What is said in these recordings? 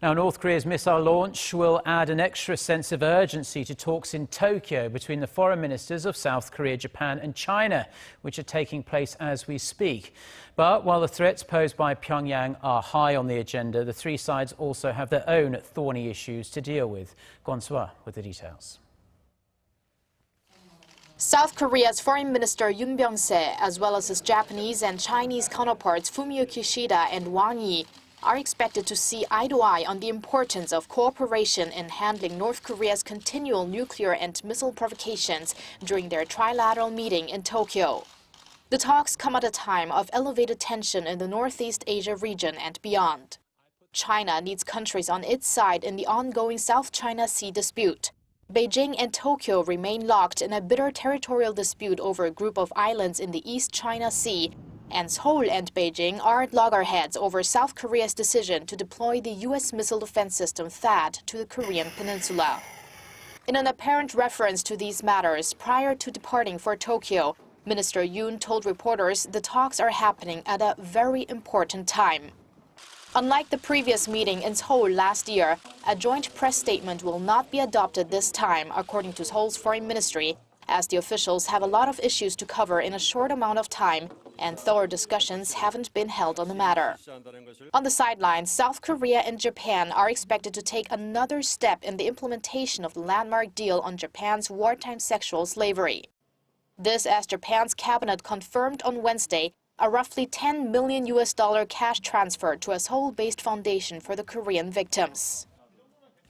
Now, North Korea's missile launch will add an extra sense of urgency to talks in Tokyo between the foreign ministers of South Korea, Japan and China, which are taking place as we speak. But while the threats posed by Pyongyang are high on the agenda, the three sides also have their own thorny issues to deal with. Kwon Soa with the details. South Korea's Foreign Minister Yun Byung-se, as well as his Japanese and Chinese counterparts Fumio Kishida and Wang, are expected to see eye to eye on the importance of cooperation in handling North Korea's continual nuclear and missile provocations during their trilateral meeting in Tokyo. The talks come at a time of elevated tension in the Northeast Asia region and beyond. China needs countries on its side in the ongoing South China Sea dispute. Beijing and Tokyo remain locked in a bitter territorial dispute over a group of islands in the East China Sea, and Seoul and Beijing are at loggerheads over South Korea's decision to deploy the U.S. missile defense system THAAD to the Korean peninsula. In an apparent reference to these matters prior to departing for Tokyo, Minister Yoon told reporters the talks are happening at a very important time. Unlike the previous meeting in Seoul last year, a joint press statement will not be adopted this time, according to Seoul's foreign ministry, as the officials have a lot of issues to cover in a short amount of time, and thorough discussions haven't been held on the matter. On the sidelines, South Korea and Japan are expected to take another step in the implementation of the landmark deal on Japan's wartime sexual slavery. This as Japan's cabinet confirmed on Wednesday a roughly $10 million cash transfer to a Seoul-based foundation for the Korean victims.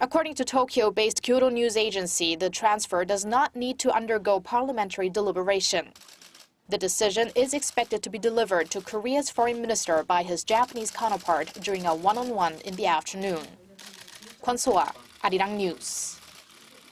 According to Tokyo-based Kyodo News Agency, the transfer does not need to undergo parliamentary deliberation. The decision is expected to be delivered to Korea's foreign minister by his Japanese counterpart during a one-on-one in the afternoon. Kwon Soa, Arirang News.